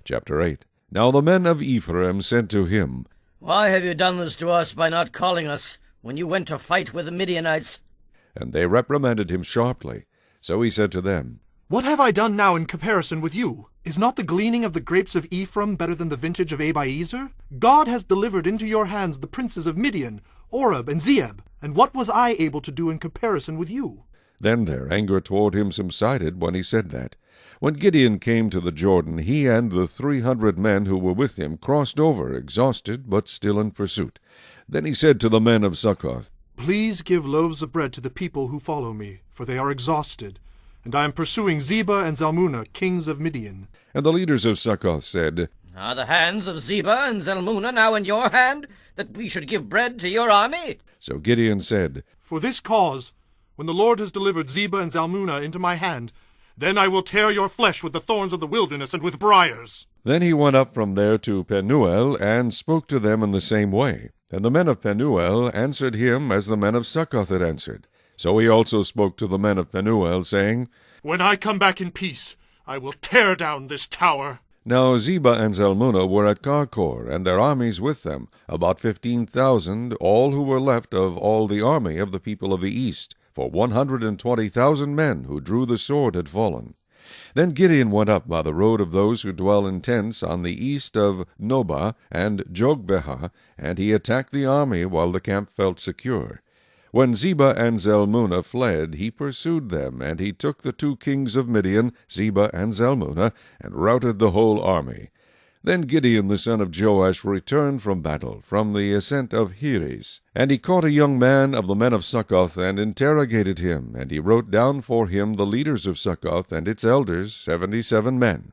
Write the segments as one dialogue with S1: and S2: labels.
S1: Chapter 8. Now the men of Ephraim said to him,
S2: Why have you done this to us by not calling us when you went to fight with the Midianites?
S1: And they reprimanded him sharply. So he said to them,
S3: What have I done now in comparison with you? Is not the gleaning of the grapes of Ephraim better than the vintage of Abiezer? God has delivered into your hands the princes of Midian, Oreb, and Zeeb. And what was I able to do in comparison with you?
S1: Then their anger toward him subsided when he said that. When Gideon came to the Jordan, he and the 300 men who were with him crossed over, exhausted, but still in pursuit. Then he said to the men of Succoth,
S3: Please give loaves of bread to the people who follow me, for they are exhausted, and I am pursuing Zebah and Zalmunna, kings of Midian.
S1: And the leaders of Succoth said,
S2: Are the hands of Zebah and Zalmunna now in your hand, that we should give bread to your army?
S1: So Gideon said,
S3: For this cause, when the Lord has delivered Zebah and Zalmunna into my hand, then I will tear your flesh with the thorns of the wilderness and with briars.
S1: Then he went up from there to Penuel, and spoke to them in the same way. And the men of Penuel answered him as the men of Succoth had answered. So he also spoke to the men of Penuel, saying,
S3: When I come back in peace, I will tear down this tower.
S1: Now Zebah and Zalmunna were at Karkor, and their armies with them, about 15,000, all who were left of all the army of the people of the east. For 120,000 men who drew the sword had fallen. Then Gideon went up by the road of those who dwell in tents on the east of Nobah and Jogbehah, and he attacked the army while the camp felt secure. When Zebah and Zalmunna fled, he pursued them, and he took the 2 kings of Midian, Zebah and Zalmunna, and routed the whole army. Then Gideon the son of Joash returned from battle, from the ascent of Heres. And he caught a young man of the men of Succoth, and interrogated him, and he wrote down for him the leaders of Succoth and its elders, 77 men.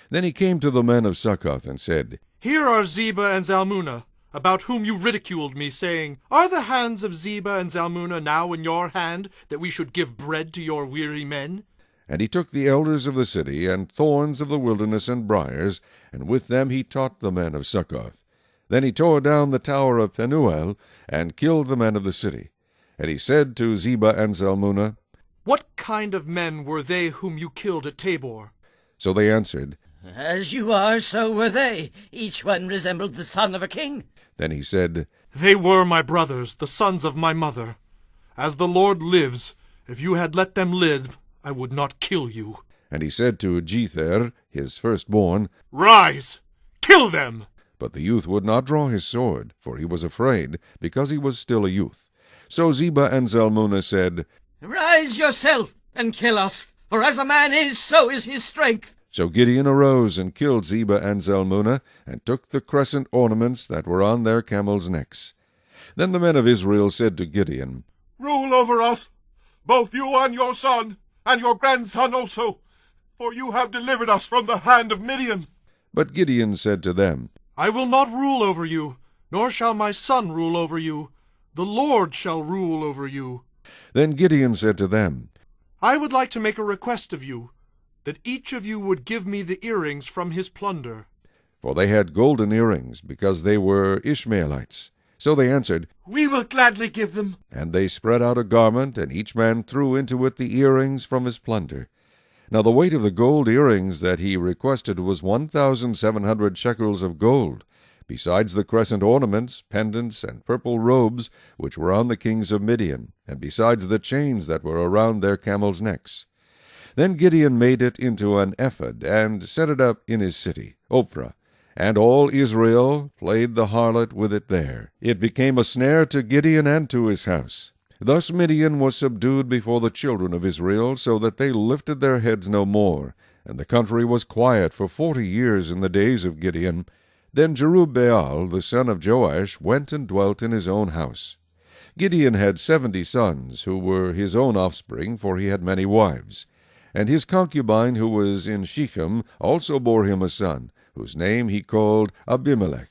S1: Then he came to the men of Succoth, and said,
S3: Here are Zebah and Zalmunna, about whom you ridiculed me, saying, Are the hands of Zebah and Zalmunna now in your hand, that we should give bread to your weary men?
S1: And he took the elders of the city, and thorns of the wilderness, and briars, and with them he taught the men of Succoth. Then he tore down the tower of Penuel, and killed the men of the city. And he said to Zebah and Zalmunna,
S3: What kind of men were they whom you killed at Tabor?
S1: So they answered,
S2: As you are, so were they. Each one resembled the son of a king.
S1: Then he said,
S3: They were my brothers, the sons of my mother. As the Lord lives, if you had let them live, I would not kill you.
S1: And he said to Jether, his firstborn,
S3: Rise! Kill them!
S1: But the youth would not draw his sword, for he was afraid, because he was still a youth. So Zebah and Zalmunna said,
S2: Rise yourself, and kill us, for as a man is, so is his strength.
S1: So Gideon arose, and killed Zebah and Zalmunna, and took the crescent ornaments that were on their camels' necks. Then the men of Israel said to Gideon,
S3: Rule over us, both you and your son, and your grandson also, for you have delivered us from the hand of Midian.
S1: But Gideon said to them,
S3: I will not rule over you, nor shall my son rule over you. The Lord shall rule over you.
S1: Then Gideon said to them,
S3: I would like to make a request of you, that each of you would give me the earrings from his plunder.
S1: For they had golden earrings, because they were Ishmaelites. So they answered,
S3: We will gladly give them.
S1: And they spread out a garment, and each man threw into it the earrings from his plunder. Now the weight of the gold earrings that he requested was 1,700 shekels of gold, besides the crescent ornaments, pendants, and purple robes, which were on the kings of Midian, and besides the chains that were around their camels' necks. Then Gideon made it into an ephod, and set it up in his city, Ophrah. And all Israel played the harlot with it there. It became a snare to Gideon and to his house. Thus Midian was subdued before the children of Israel, so that they lifted their heads no more. And the country was quiet for 40 years in the days of Gideon. Then Jerubbaal, the son of Joash, went and dwelt in his own house. Gideon had 70 sons, who were his own offspring, for he had many wives. And his concubine, who was in Shechem, also bore him a son, whose name he called Abimelech.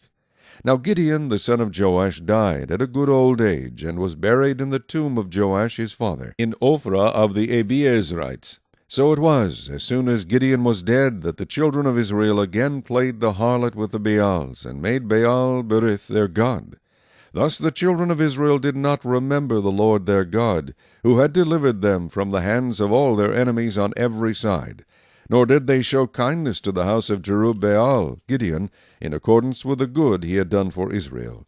S1: Now Gideon the son of Joash died at a good old age, and was buried in the tomb of Joash his father, in Ophrah of the Abiezrites. So it was, as soon as Gideon was dead, that the children of Israel again played the harlot with the Baals, and made Baal Berith their god. Thus the children of Israel did not remember the Lord their God, who had delivered them from the hands of all their enemies on every side. Nor did they show kindness to the house of Jerubbaal, Gideon, in accordance with the good he had done for Israel.